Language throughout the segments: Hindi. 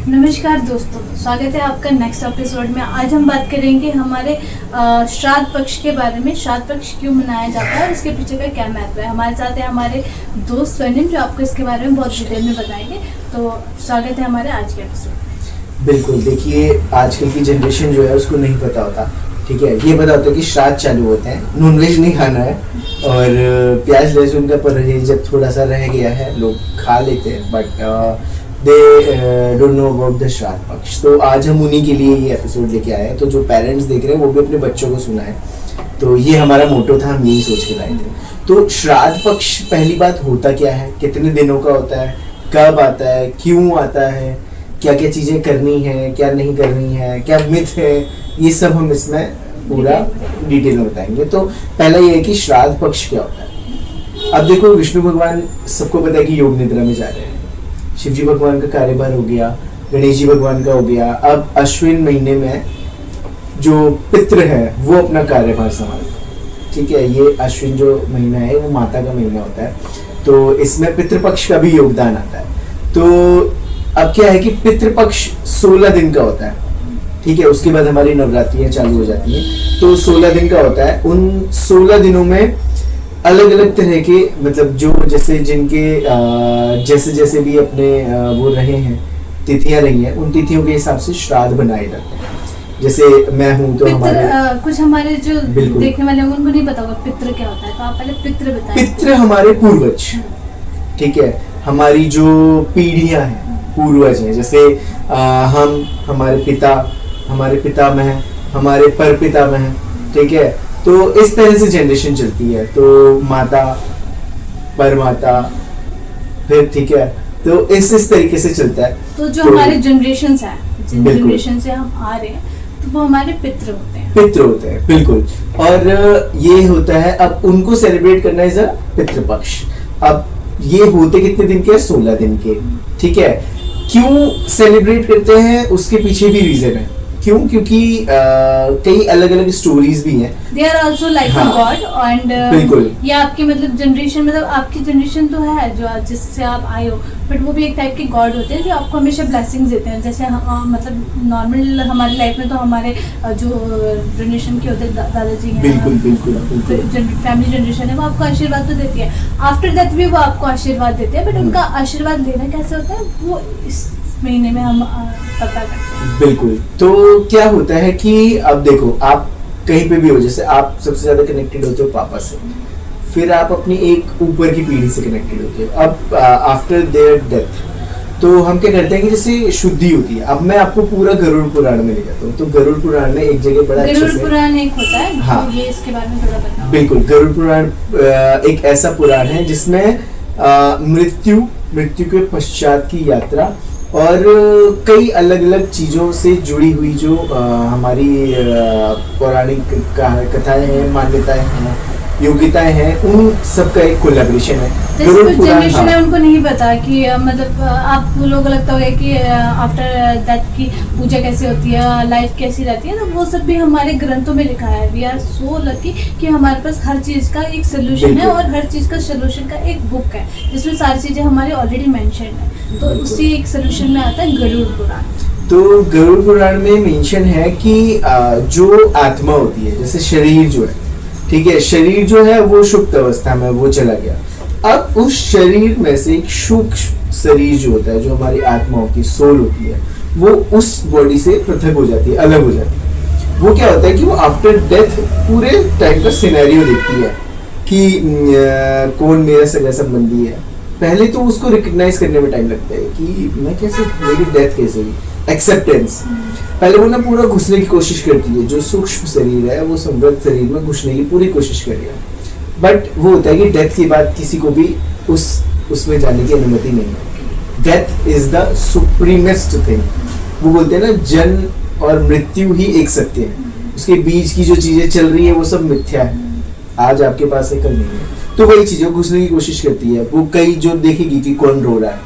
नमस्कार दोस्तों, स्वागत है आपका नेक्स्ट एपिसोड में। आज हम बात करेंगे हमारे श्राद्ध पक्ष के बारे में। श्राद्ध पक्ष क्यों मनाया जाता है और इसके पीछे का क्या महत्व है। हमारे साथ है हमारे दोस्त स्वर्णिम, जो आपको इसके बारे में बहुत डिटेल में बताएंगे। तो स्वागत है हमारे आज के एपिसोड में। बिल्कुल, देखिए आजकल की जनरेशन जो है उसको नहीं पता होता, ठीक है। ये पता होता है कि श्राद्ध चालू होते हैं, नॉनवेज नहीं खाना है और प्याज लहसुन का परहेज जब थोड़ा सा रह गया है लोग खा लेते हैं, but they don't know about the श्राद्ध पक्ष। तो आज हम उन्हीं के लिए ये एपिसोड लेके आए हैं। तो जो पेरेंट्स देख रहे हैं वो भी अपने बच्चों को सुनाएं। तो ये हमारा मोटो था, हम यही सोच के लाए थे। तो श्राद्ध पक्ष पहली बात होता क्या है, कितने दिनों का होता है, कब आता है, क्यों आता है, क्या क्या चीज़ें करनी है, क्या नहीं करनी है, क्या मिथ है, ये सब हम इसमें पूरा डिटेल में बताएंगे। तो पहला ये है कि श्राद्ध पक्ष क्या होता है। अब देखो, विष्णु भगवान सबको पता है कि योग निद्रा में जा रहे हैं। शिव जी भगवान का कार्यभार हो गया, गणेश जी भगवान का हो गया। अब अश्विन महीने में जो पितृ है वो अपना कार्यभार संभालते हैं, ठीक है। ये अश्विन जो महीना है वो माता का महीना होता है, तो इसमें पितृपक्ष का भी योगदान आता है। तो अब क्या है कि पितृपक्ष 16 दिन का होता है, ठीक है। उसके बाद हमारी नवरात्रियां चालू हो जाती हैं, तो 16 दिन का होता है। उन 16 दिनों में अलग अलग तरह के, मतलब जो जैसे जिनके जैसे जैसे भी अपने वो रहे हैं, तिथियां रही हैं, उन तिथियों के हिसाब से श्राद्ध बनाए जाते हैं। जैसे मैं हूँ तो हमारे कुछ हमारे जो देखने वाले होंगे उनको नहीं पता होगा पितृ क्या होता है, तो आप पहले पितृ बताएं। पितृ हमारे पूर्वज, ठीक है। हमारी जो पीढ़ियां हैं, पूर्वज हैं। जैसे हमारे पितामह, हमारे पर पितामह, ठीक है। तो इस तरह से जनरेशन चलती है। तो माता, परमाता, फिर, ठीक है। तो इस तरीके से चलता है। तो जो हमारे जनरेशन है, जिन जनरेशन से हम आ रहे हैं, तो वो हमारे पितृ होते हैं, बिल्कुल। और ये होता है, अब उनको सेलिब्रेट करना इज अ पितृपक्ष। अब ये होते कितने दिन के? 16 दिन के, ठीक है। क्यों सेलिब्रेट करते हैं उसके पीछे भी रीजन है। क्यों? क्योंकि कई अलग अलग स्टोरीज भी हैं। They are also like a god and बिल्कुल। ये आपकी मतलब जनरेशन, मतलब आपकी जनरेशन तो है जो जिससे आप आए हो, बट वो भी एक टाइप के गॉड होते हैं जो आपको हमेशा ब्लेसिंग्स देते हैं। जैसे मतलब नॉर्मल हमारी लाइफ में तो हमारे जो जनरेशन के होते हैं, दादाजी हैं, बिल्कुल। फैमिली जनरेशन है, वो आपको आशीर्वाद तो देती है। आफ्टर दैट भी वो आपको आशीर्वाद देते हैं, बट उनका आशीर्वाद लेना कैसे होता है वो इस महीने में हम पता करते हैं। बिल्कुल। तो क्या होता है कि अब देखो, आप कहीं पे भी हो, जैसे आप सबसे ज्यादा कनेक्टेड होते हो पापा से, फिर आप अपनी एक ऊपर की पीढ़ी से कनेक्टेड होते हो। अब आफ्टर देयर डेथ तो हम क्या करते हैं कि जैसे शुद्धि होती है। अब मैं आपको पूरा गरुड़ पुराण में ले जाता हूँ। तो गरुड़ पुराण में एक जगह बड़ा गरुड़ पुराण एक होता है, हाँ, तो ये इसके बारे में थोड़ा बताओ। बिल्कुल। गरुड़ पुराण एक ऐसा पुराण है जिसमें मृत्यु के पश्चात की यात्रा और कई अलग अलग चीज़ों से जुड़ी हुई जो हमारी पौराणिक कथाएं हैं, मान्यताएं हैं, योग्यताएं हैं, उन सब का एक कोलैबोरेशन है। जैसे कुछ जनरेशन है उनको नहीं पता कि मतलब आप लोगों लगता होगा कि आफ्टर डेथ की पूजा कैसे होती है, लाइफ कैसी रहती है। तो वो सब भी हमारे ग्रंथों में लिखा है। वी आर सो लकी कि हमारे पास हर चीज़ का एक सोल्यूशन है और हर चीज़ का सोल्यूशन का एक बुक है जिसमें सारी चीज़ें हमारी ऑलरेडी मेंशन है। तो उसी एक सोल्यूशन में आता है गरुड़ पुराण। तो गरुड़ पुराण में मेंशन है कि जो आत्मा होती है, जैसे शरीर जो है, ठीक है, शरीर जो है वो सुप्त अवस्था में वो चला गया। अब उस शरीर में से एक सूक्ष्म शरीर जो होता है, जो हमारी आत्मा होती है, सोल होती है, वो उस बॉडी से पृथक हो जाती है, अलग हो जाती है। वो क्या होता है कि वो आफ्टर डेथ पूरे टाइप का सिनेरियो देखती है कि कौन मेरा सगा संबंधी है। पहले तो उसको रिकग्नाइज करने में टाइम लगता है कि मैं कैसे, मेरी डेथ कैसे हुई, एक्सेप्टेंस। पहले वो ना पूरा घुसने की कोशिश करती है, जो सूक्ष्म शरीर है वो समृद्ध शरीर में घुसने की पूरी कोशिश करेगा। बट वो होता है कि डेथ के बाद किसी को भी उसमें जाने की अनुमति नहीं है। Death is the supremest thing. वो बोलते हैं ना, जन्म और मृत्यु ही एक सत्य है, उसके बीच की जो चीजें चल रही है वो सब मिथ्या है। आज आपके पास है, कल नहीं है। तो वही चीजें घुसने की कोशिश करती है। वो कई जो देखेगी कि कौन रो रहा है,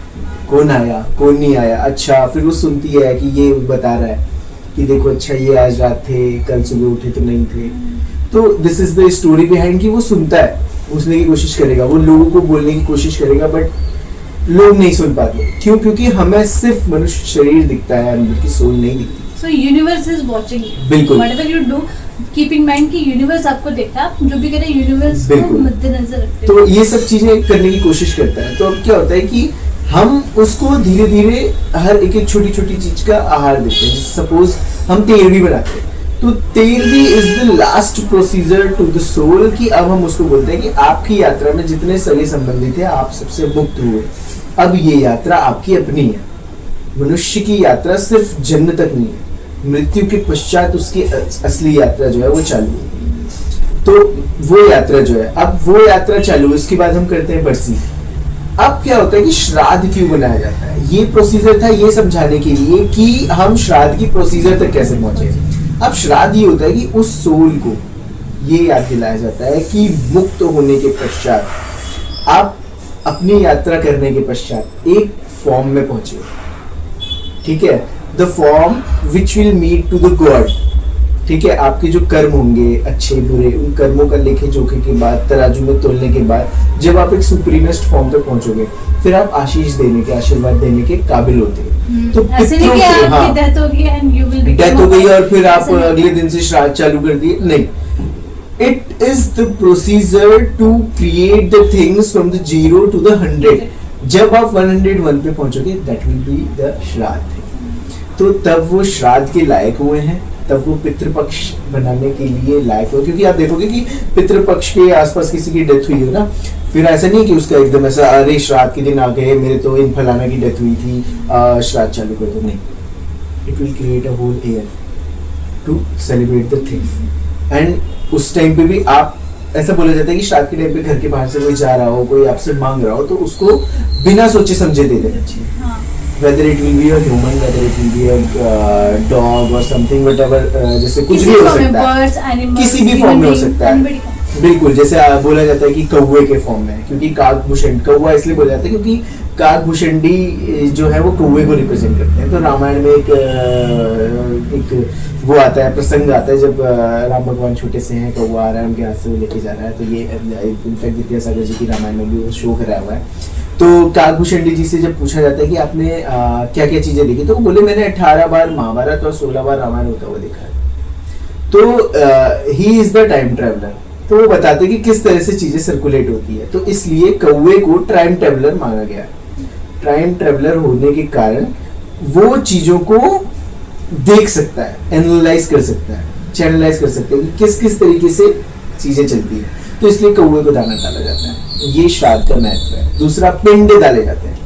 कौन आया, कौन नहीं आया। अच्छा, फिर वो सुनती है कि ये बता रहा है कि देखो, अच्छा ये आज रात थे, कल सुबह उठे तो नहीं थे। तो this is the story behind कि वो सुनता है, घुसने की कोशिश करेगा, वो लोगों को बोलने की कोशिश करेगा, बट लोग नहीं सुन पाते। क्यों? क्योंकि हमें सिर्फ मनुष्य शरीर दिखता है, अंदर की सोल नहीं दिखती। So universe is watching you. बिल्कुल। Whatever you do, keep in mind कि यूनिवर्स आपको देखता है, आप जो भी करें यूनिवर्स को बिल्कुल। मद्देनजर रखते तो ये सब चीजें करने की कोशिश करता है। तो अब क्या होता है कि हम उसको धीरे धीरे हर एक एक छोटी छोटी चीज का आहार देते हैं। सपोज हम तेरहवीं बनाते हैं, तो तेरहवीं is the last procedure to the soul, कि अब हम उसको बोलते हैं कि आपकी यात्रा में जितने सगे संबंधी थे आप सबसे मुक्त हुए, अब ये यात्रा आपकी अपनी है। मनुष्य की यात्रा सिर्फ जन्म तक नहीं है, मृत्यु के पश्चात उसकी असली यात्रा जो है वो चालू है। तो वो यात्रा जो है, अब वो यात्रा चालू है, उसके बाद हम करते हैं बरसी। अब क्या होता है कि श्राद्ध क्यों बनाया जाता है? ये प्रोसीजर था ये समझाने के लिए कि हम श्राद्ध की प्रोसीजर तक कैसे पहुंचे। अब श्राद्ध ये होता है कि उस सोल को ये याद दिलाया जाता है कि मुक्त होने के पश्चात, आप अपनी यात्रा करने के पश्चात एक फॉर्म में पहुंचे, ठीक है, the form which will meet to the god. ठीक है, आपके जो कर्म होंगे अच्छे बुरे, उन कर्मों का लेखे जोखे के बाद, तराजू में तोलने के बाद, जब आप एक सुप्रीमेस्ट फॉर्म तक पहुंचोगे, फिर आप आशीष देने के, आशीर्वाद देने के काबिल होते हैं। तो ऐसे नहीं कि आपकी डेथ हो गई एंड यू विल डेथ हो गई और फिर आप अगले दिन से श्राद्ध चालू कर दिए, नहीं। It is the procedure to create the things from the 0 to the 100। जब आप 101 पे पहुंचोगे, that will be the Shraddh. तो तब वो श्राद्ध के लायक हुए हैं, तब वो पितृपक्ष बनाने के लिए लायक हो। क्योंकि आप देखोगे कि पितृपक्ष के आसपास किसी की डेथ हुई हो ना, फिर ऐसा नहीं कि उसका एकदम ऐसा अरे श्राद्ध के दिन आ गए, मेरे तो इन फलाना की डेथ हुई थी, श्राद्ध चालू कर दो, नहीं। It will create a whole year to celebrate the thing. And उस टाइम पे भी आप, ऐसा बोला जाता है कि श्राद्ध के टाइम पे घर के बाहर से कोई जा रहा हो, कोई आपसे मांग रहा हो, तो उसको बिना सोचे समझे दे देना चाहिए। Whether it will be a human, whether it will be a dog or something, whatever, जैसे कुछ भी हो सकता है, किसी भी फॉर्म में हो सकता है। बिल्कुल, जैसे बोला जाता है कि कौवे के फॉर्म में, क्योंकि काकभूषण, कौवा इसलिए बोला जाता है क्योंकि काकभूषणी जो है वो कौवे को रिप्रेजेंट करते हैं। तो रामायण में एक वो आता है, प्रसंग आता है, जब राम भगवान छोटे से हैं, कौवा आ रहा है उनके हाथ से वो लेके जा रहा है। तो ये इनफैक्ट विद्यासागर जी की रामायण में भी वो शो कराया हुआ है। तो काकभूषणी जी से जब पूछा जाता है कि आपने क्या क्या चीजें देखी, तो वो बोले मैंने 18 बार महाभारत और 16 बार रामायण होता हुआ देखा है। तो he is the time traveller. तो वो बताते कि किस तरह से चीजें सर्कुलेट होती है। तो इसलिए कौवे को टाइम ट्रेवलर माना गया। टाइम ट्रेवलर होने के कारण वो चीजों को देख सकता है, एनालाइज कर सकता है, चैनलाइज कर सकता है कि किस किस तरीके से चीजें चलती है। तो इसलिए कौवे को दाना डाला जाता है। ये श्राद्ध का महत्व है। दूसरा, पिंड डाले जाते हैं।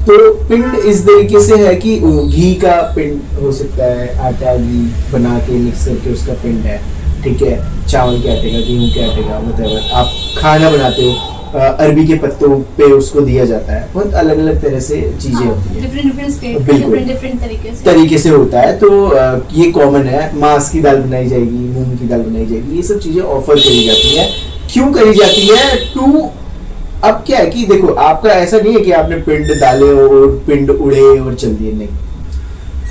तो पिंड इस तरीके से है कि घी का पिंड हो सकता है, आटा घी बना के मिक्स करके उसका पिंड है, ठीक है, चावल के आटे का, गेहूं के आटे का, मतलब आप खाना बनाते हो, अरबी के पत्तों पे उसको दिया जाता है। बहुत अलग अलग तरह से चीजें होती है, डिफरेंट तरीके से होता है। तो ये कॉमन है। मांस की दाल बनाई जाएगी, मूंग की दाल बनाई जाएगी, ये सब चीजें ऑफर करी जाती है। क्यों करी जाती है? टू, अब क्या है कि देखो, आपका ऐसा नहीं है कि आपने पिंड डाले और पिंड उड़े और चल दिए, नहीं।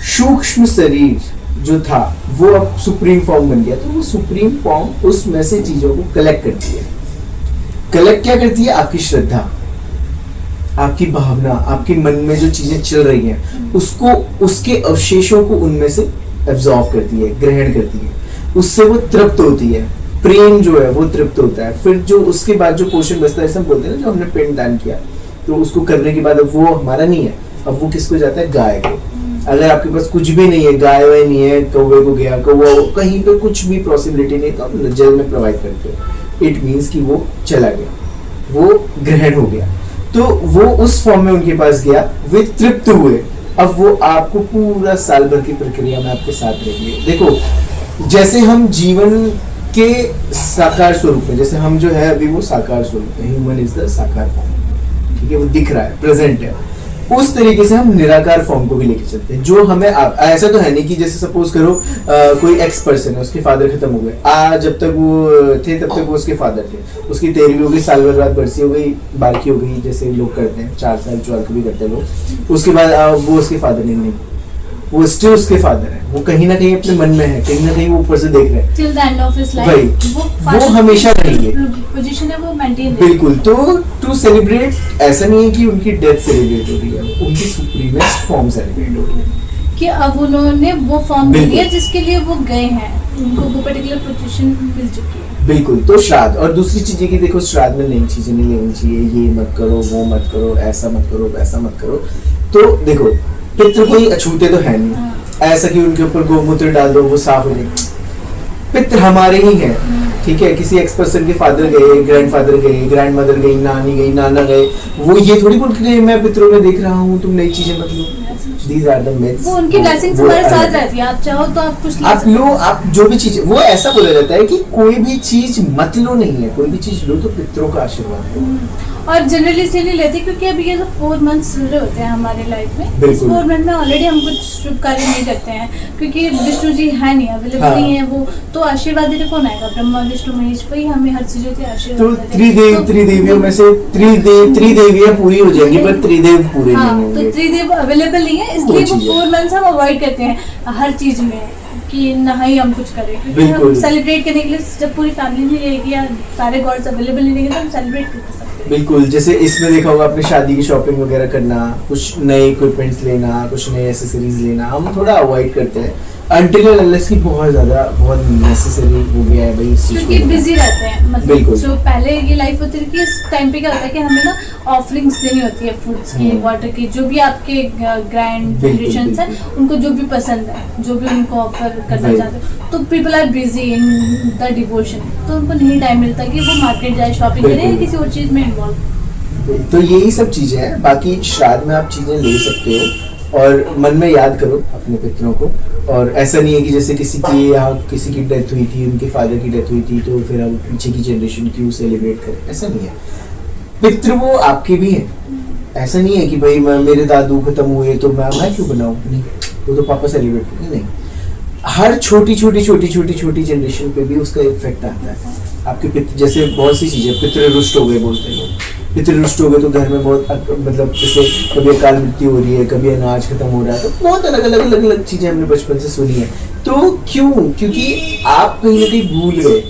सूक्ष्म शरीर जो था वो अब सुप्रीम फॉर्म बन गया। तो वो सुप्रीम फॉर्म उसमें से चीजों को कलेक्ट करती है। कलेक्ट क्या करती है? आपकी श्रद्धा, आपकी भावना, आपके मन में जो चीजें चल रही हैं उसको, उसके अवशेषों को उनमें से एब्जॉर्ब करती है, ग्रहण करती है। उससे वो तृप्त होती है। प्रेम जो है वो तृप्त होता है। फिर जो उसके बाद जो पोषण बचता है, ऐसा बोलते हैं ना, जो हमने पिंड दान किया, तो उसको करने के बाद अब वो हमारा नहीं है, अब वो किसको जाता है? गाय को। अगर आपके पास कुछ भी नहीं है, गाय वाय नहीं है, कौवे को गया, कौवा कहीं पे कुछ भी पॉसिबिलिटी नहीं, तो आप जल में प्रोवाइड करते हो। इट मीन्स कि वो चला गया, वो ग्रहण हो गया। तो वो उस फॉर्म में उनके पास गया, वे तृप्त हुए। अब वो आपको पूरा साल भर की प्रक्रिया में आपके साथ रहेंगे। देखो, जैसे हम जीवन के साकार स्वरूप में, जैसे हम जो है अभी वो साकार स्वरूप है, ह्यूमन इज द साकार फॉर्म, ठीक है, वो दिख रहा है, प्रेजेंट है। उस तरीके से हम निराकार फॉर्म को भी लेके चलते हैं। जो हमें ऐसा तो है नहीं कि जैसे सपोज करो कोई एक्स पर्सन है, उसके फादर खत्म हो गए, जब तक वो थे तब तक वो उसके फादर थे, उसकी 13वीं हो गई, साल भर बाद बरसी हो गई, बारकी हो गई, जैसे लोग करते हैं, 4 साल 12 भी करते हैं लोग। उसके बाद वो उसके फादर नहीं, वो स्टिल उसके फादर है। वो कहीं ना कहीं अपने मन में है, कहीं ना कहीं वो ऊपर से देख रहे हैं, till the end of his life, वही वो हमेशा रहेंगे। पोजीशन है वो मेंटेन बिल्कुल। तो टू सेलिब्रेट ऐसा नहीं है कि उनकी डेथ सेलिब्रेट हो रही है, उनकी सुप्रीमेस्ट फॉर्म सेलिब्रेट हो रही है कि अब उन्होंने वो फॉर्म दे दिया जिसके लिए वो गए हैं, उनको वो पर्टिकुलर पोजीशन मिल चुकी है। बिल्कुल। तो श्राद्ध, और दूसरी चीज ये कि देखो श्राद्ध में नई चीजें नहीं लेनी चाहिए, ये मत करो, वो मत करो, ऐसा मत करो, वैसा मत करो। तो देखो पितृ कोई अछूते तो है नहीं, ऐसा कि उनके ऊपर गोमूत्र डाल दो वो साफ हो जाए। पितृ हमारे ही हैं, ठीक है। किसी एक्स पर्सन के फादर गए, ग्रैंडफादर गए, ग्रैंड मदर गई, नानी गई, नाना गए, वो ये थोड़ी बोल के मैं पितरों में देख रहा हूँ तुम नई चीजें मत लो। These are the myths। वो उनकी ब्लेसिंग्स हमारे साथ रहती है, आप चाहो तो आप कुछ आप लो, आप जो भी चीज, वो ऐसा बोला जाता है कि कोई भी चीज मत लो नहीं है, कोई भी चीज लो तो पितरों का आशीर्वाद लो। और जनरली इसलिए नहीं लेते क्योंकि अभी ये जो 4 मंथ्स चल रहे होते हैं हमारे लाइफ में, इस बिल्कुल। 4 मंथ में ऑलरेडी हम कुछ शुभ कार्य नहीं करते हैं क्योंकि विष्णु जी है नहीं, अवेलेबल हाँ। नहीं है वो, तो आशीर्वाद देने कौन आएगा? ब्रह्मा विष्णु महेश वही हमें हर चीजों के तो आशीर्वाद देते हैं। त्रिदेवियों में से त्रिदेवियां पूरी हो जाएंगी, पर त्रिदेव पूरे हाँ, नहीं तो होंगे। त्रिदेव अवेलेबल नहीं है, इसलिए वो 4 मंथ्स हम अवॉइड करते हैं हर चीज में कि ना ही हम कुछ करें, क्योंकि हम बिल्कुल। सेलिब्रेट करने के लिए जब पूरी फैमिली नहीं रहेगी या सारे गॉड्स अवेलेबल नहीं रहेंगे तो हम सेलिब्रेट कर सकते हैं। बिल्कुल। जैसे इसमें देखा होगा आपने, शादी की शॉपिंग वगैरह करना, कुछ नए इक्विपमेंट्स लेना, कुछ नए एसेसरीज लेना, हम थोड़ा अवॉइड करते हैं until and unless की बहुत ज्यादा बहुत नेसेसरी हो गया है भाई इस चीज क्योंकि को। बिजी रहते हैं, बिल्कुल। मतलब जो पहले ये लाइफ होती थी कि इस टाइम पे क्या होता है कि हमें ना ऑफरिंग्स देनी होती है, फूड्स की, वाटर की, जो भी आपके ग्रैंड बिल्कुल, जनरेशंस हैं बिल्कुल। उनको जो भी पसंद है, जो भी उनको ऑफर करना वही। चाहते हैं, तो people are busy in the devotion, तो उनको नहीं टाइम मिलता कि वो मार्केट जाए, शॉपिंग करें या बिल्कुल। किसी और चीज में इन्वॉल्व। तो यही सब चीजें हैं। बाकी श्राद्ध में आप चीजें ले सकते हो और मन में याद करो अपने पितरों को। और ऐसा नहीं है कि जैसे किसी की यहाँ किसी की डेथ हुई थी, उनके फादर की डेथ हुई थी, तो फिर हम पीछे की जनरेशन क्यों सेलिब्रेट करें, ऐसा नहीं है। पितृ वो आपके भी हैं, ऐसा नहीं है कि भाई मेरे दादू खत्म हुए तो मैं क्यों बनाऊं, नहीं, वो तो पापा सेलिब्रेट करें, नहीं। हर छोटी छोटी जनरेशन पे भी उसका इफेक्ट आता है। आपके पितृ, जैसे बहुत सी चीजें, पितृ रुष्ट हो गए बोलते हैं लोग, पितृ रुष्ट हो गए तो घर में बहुत मतलब जैसे कभी अकाल मृत्यु हो रही है, कभी अनाज खत्म हो रहा है, तो बहुत अलग चीजें हमने बचपन से सुनी है। तो क्यों? क्योंकि आप कहीं ना कहीं भूल गए,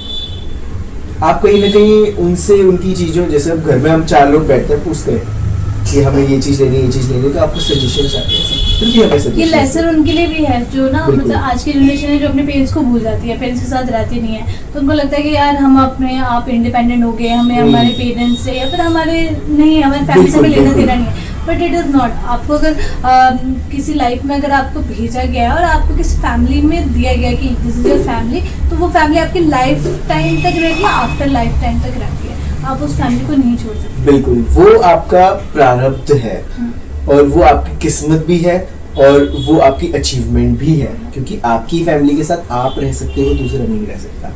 आप कहीं ना कहीं उनसे उनकी चीजों, जैसे अब घर में हम 4 लोग बैठते हैं, पूछते हैं कि हमें ये चीज लेनी है, ये चीज लेनी है, तो आपको सजेशन आते हैं, फिर भी हमें ये सजेशन लेसन उनके लिए भी है जो ना, बिल्कुल। मतलब आज की जनरेशन है जो अपने पेरेंट्स को भूल जाती है, पेरेंट्स के साथ रहती नहीं है, तो उनको लगता है कि यार हम अपने आप इंडिपेंडेंट हो गए, हमें हमारे पेरेंट्स से या फिर हमारे नहीं, हमारे फैमिली से हमें लेना बिल्कुल। देना नहीं है। But it is not. आपको अगर किसी लाइफ में अगर आपको भेजा गया है और आपको किसी फैमिली में दिया गया कि दिस इज योर फैमिली, तो वो फैमिली आपकी लाइफ टाइम तक रहती है, आफ्टर लाइफ टाइम तक रहती है, आप उस फैमिली को नहीं छोड़ सकते। बिल्कुल। वो आपका प्रारब्ध है और वो आपकी किस्मत भी है और वो आपकी अचीवमेंट भी है, क्योंकि आपकी फैमिली के साथ आप रह सकते हो, दूसरा नहीं रह सकता।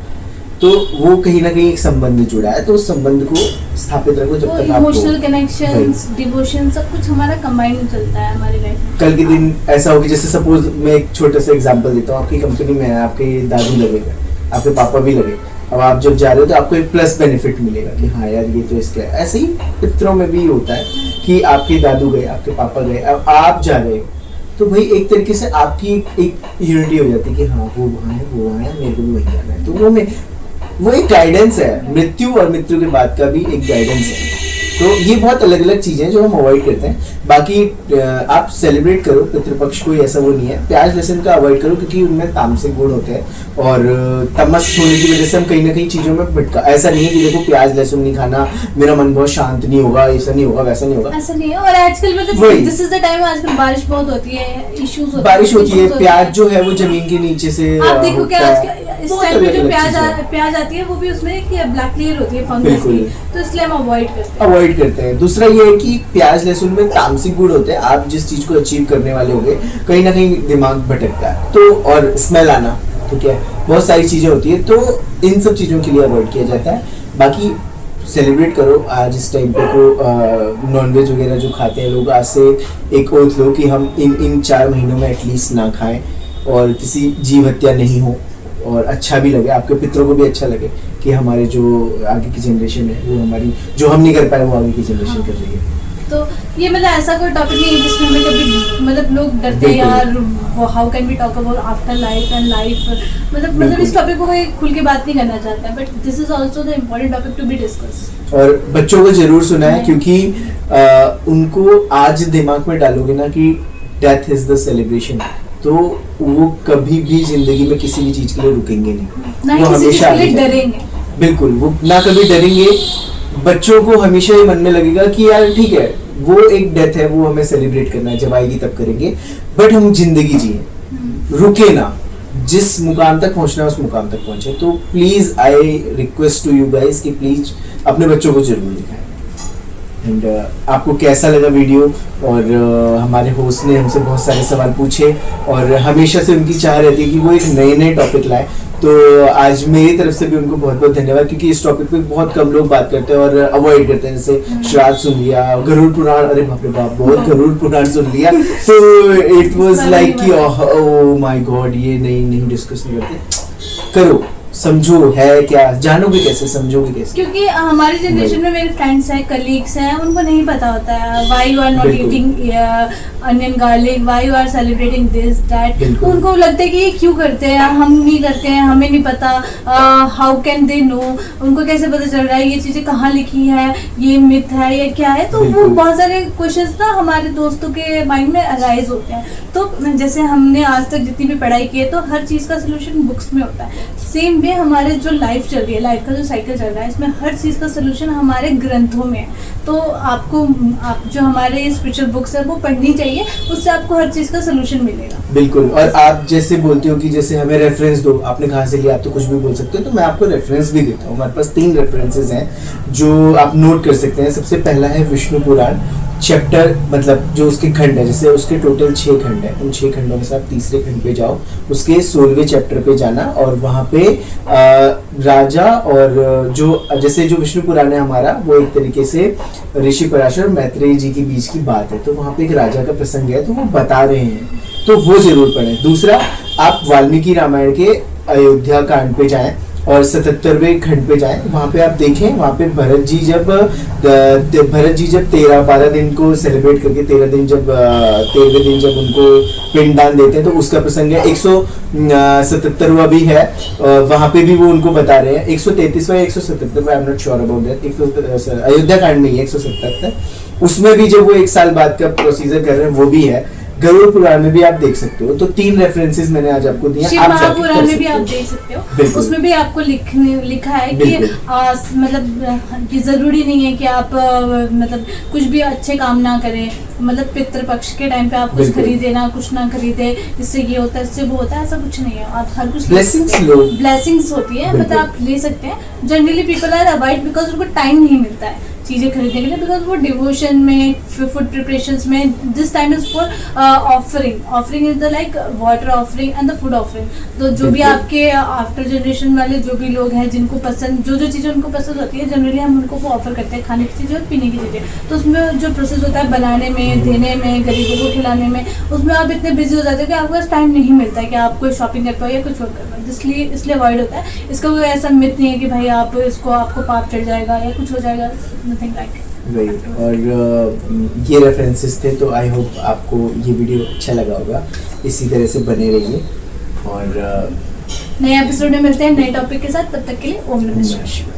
तो वो कहीं ना कहीं एक संबंध जुड़ा है, तो उस संबंध को स्थापित रखो जब वो तक आप इमोशनल कनेक्शंस, डिवोशन सब कुछ हमारा कंबाइंड चलता है हमारी लाइफ में। कल के दिन ऐसा होगी, जैसे सपोज मैं एक छोटा सा एग्जांपल देता हूँ, आपकी कंपनी में है, आपके दादू लगेगा, आपके पापा भी लगे, अब आप जब जा रहे हो तो आपको एक प्लस बेनिफिट मिलेगा कि हाँ यार ये तो इसका है। ऐसे ही पितरों में भी होता है कि आपके दादू गए, आपके पापा गए, अब आप जा रहे हो, तो भाई एक तरीके से आपकी एक यूनिटी हो जाती है कि हाँ वो वहाँ है, वो वहाँ है, मेरे को भी वहीं जाना है। तो वो एक गाइडेंस है, मृत्यु और मृत्यु के बाद का भी एक गाइडेंस है। तो ये बहुत अलग अलग चीजें हैं जो हम अवॉइड करते हैं। बाकी आप सेलिब्रेट करो पितृपक्ष, कोई ऐसा वो नहीं है। प्याज लहसुन का अवॉइड करो क्योंकि उनमें तामसिक गुण होते हैं और तमस होने की वजह से हम कहीं ना कहीं चीजों में भटका। ऐसा नहीं है कि देखो प्याज लहसुन नहीं खाना, मेरा मन बहुत शांत नहीं होगा, ऐसा नहीं होगा, वैसा नहीं होगा, ऐसा नहीं है। और आजकल मतलब दिस इज द टाइम, आजकल बारिश बहुत होती है, इश्यूज होते हैं, बारिश होती है, issues प्याज जो है वो जमीन के नीचे से आप देखो क्या होता है। आज इस बहुत टाइम में जो अलग-अलग चीजें हैं। प्याज आती है वो भी उसमें एक ब्लैक लेयर होती है फंगस बिल्कुल। की, तो इसलिए हम अवॉइड करते हैं। अवॉइड करते हैं। दूसरा ये है कि प्याज लहसुन में तामसिक गुण होते हैं, आप जिस चीज को अचीव करने वाले होंगे कहीं ना कहीं दिमाग भटकता है, तो और स्मेल आना, ठीक है, बहुत सारी चीजें होती है, तो इन सब चीजों के लिए अवॉइड किया जाता है। बाकी सेलिब्रेट करो आज इस टाइम पे को नॉनवेज वगैरह जो खाते हैं लोग, आज से एक ओथ लो कि हम इन 4 महीनों में एटलीस्ट ना खाएं और किसी जीव हत्या नहीं हो, और अच्छा भी लगे, आपके पितरों को भी अच्छा लगे कि हमारे जो आगे की जनरेशन है वो हमारी जो हम नहीं कर पाए वो आगे की जनरेशन कर रही है। तो ये मतलब ऐसा कोई टॉपिक नहीं है जिसमें हमें कभी मतलब लोग डरते हैं यार how can we talk about after life and life, मतलब इस टॉपिक को कोई खुल के बात नहीं करना चाहता है, but this is also the important topic to be discuss. और बच्चों को जरूर सुनाए, क्योंकि उनको आज दिमाग में डालोगे ना कि डेथ इज द सेलिब्रेशन, तो वो कभी भी जिंदगी में किसी भी चीज के लिए रुकेंगे नहीं, वो हमेशा आगे डरेंगे। बिल्कुल, वो ना कभी डरेंगे। बच्चों को हमेशा ये मन में लगेगा कि यार ठीक है, वो एक डेथ है, वो हमें सेलिब्रेट करना है, जब आएगी तब करेंगे, बट हम जिंदगी जिए, रुके ना, जिस मुकाम तक पहुंचना है उस मुकाम तक पहुंचे। तो please I request to you guys कि प्लीज अपने बच्चों को जरूर दिखाएं। एंड आपको कैसा लगा वीडियो, और हमारे होस्ट ने हमसे बहुत सारे सवाल पूछे, और हमेशा से उनकी चाह रहती है कि वो एक नए नए टॉपिक लाए, तो आज मेरी तरफ से भी उनको बहुत बहुत धन्यवाद, क्योंकि इस टॉपिक पे बहुत कम लोग बात करते हैं और अवॉइड करते हैं। जैसे श्राद्ध सुन लिया, गरुड़ पुराण, अरे बाप रे बाप, बहुत गरुड़ पुराण सुन लिया, तो इट वाज लाइक कि ओह माय गॉड, ये नहीं डिस्कस नहीं करते। करो, समझो है क्या, जानोगे कैसे, समझोगे कैसे, क्योंकि हमारी जनरेशन में मेरे फ्रेंड्स हैं, कलीग्स हैं, उनको नहीं पता होता है why you are not eating onion garlic, why you are celebrating this that. उनको लगता है कि ये क्यों करते हैं, हम नहीं करते हैं, हमें नहीं पता, हाउ कैन दे नो, उनको कैसे पता चल रहा है, ये चीजें कहाँ लिखी है, ये मिथ है, ये क्या है। तो वो बहुत सारे क्वेश्चंस ना हमारे दोस्तों के माइंड में अराइज होते हैं। तो जैसे हमने आज तक जितनी भी पढ़ाई की है, तो हर चीज का सोल्यूशन बुक्स में होता है। सेम वे हमारे जो लाइफ चल रही है, लाइफ का जो साइकिल चल रहा है, इसमें हर चीज़ का सोल्यूशन हमारे ग्रंथों में है। तो आप जो हमारे स्पिरिचुअल बुक्स है वो पढ़नी चाहिए, उससे आपको हर चीज़ का सोल्यूशन मिलेगा। बिल्कुल। और आप जैसे बोलते हो कि जैसे हमें रेफरेंस दो, आपने कहाँ से लिया, आप तो कुछ भी बोल सकते हो, तो मैं आपको रेफरेंस भी देता हूँ। हमारे पास 3 रेफरेंसेस हैं जो आप नोट कर सकते हैं। सबसे पहला है विष्णु पुराण, चैप्टर मतलब जो उसके खंड है, जैसे उसके टोटल 6 खंड है, उन 6 खंडों में से आप तीसरे खंड पे जाओ, उसके 16वें चैप्टर पे जाना, और वहाँ पे राजा और जो जैसे जो विष्णु पुराण है हमारा, वो एक तरीके से ऋषि पराशर और मैत्रेय जी के बीच की बात है, तो वहाँ पे एक राजा का प्रसंग है, तो वो बता रहे हैं, तो वो जरूर पढ़ें। दूसरा, आप वाल्मीकि रामायण के अयोध्या कांड पे जाएं और 77वें खंड पे जाएं, वहाँ पे आप देखें, वहाँ पे भरत जी जब 13-12 दिन को सेलिब्रेट करके 13वें दिन जब उनको पिंडदान देते हैं, तो उसका प्रसंग है। 177वां भी है, वहाँ पे भी वो उनको बता रहे हैं। 133वां 177वां, I am not sure about that, Ayodhya कांड में ही 177, उसमें भी जब वो 1 साल बाद का प्रोसीजर कर रहे हैं वो भी है। गरुड़ पुराण में भी आप देख सकते हो। तो 3 रेफरेंसेस मैंने आज आपको दिए, शिव महापुराण में भी आप देख सकते हो, उसमें भी आपको लिखा है कि मतलब कि जरूरी नहीं है कि आप मतलब कुछ भी अच्छे काम ना करें, मतलब पितृपक्ष के टाइम पे आप कुछ खरीदे ना, कुछ ना खरीदे, इससे ये होता है, इससे वो होता है, ऐसा कुछ नहीं है। आप हर कुछ ब्लेसिंग्स होती है, मतलब आप ले सकते हैं। Generally people are avoid because उनको टाइम नहीं मिलता है चीज़ें खरीदने के लिए, बिकॉज वो डिवोशन में, फूड प्रिपरेशंस में, this time is for offering is the like water offering and the food offering. तो जो भी आपके आफ्टर जनरेशन वाले जो भी लोग हैं, जिनको पसंद जो चीज़ें उनको पसंद होती है, जनरली हम उनको वो ऑफर करते हैं, खाने की चीज़ें और पीने की चीज़ें। तो उसमें जो प्रोसेस होता है बनाने में, देने में, गरीबों को खिलाने में, उसमें आप इतने बिजी हो जाते हो कि आपको टाइम नहीं मिलता है कि आप कोई शॉपिंग कर पाओ या कुछ और कर पाओ, इसलिए अवॉइड होता है। इसका कोई ऐसा मिथ नहीं है कि भाई आप आपको पाप चढ़ जाएगा या कुछ हो जाएगा, नथिंग लाइक। राइट। और ये रेफरेंसेस थे, तो आई होप आपको ये वीडियो अच्छा लगा होगा। इसी तरह से बने रहिए और नए एपिसोड में मिलते हैं नए टॉपिक के साथ। तब तक के लिए ओम नमः शिवाय।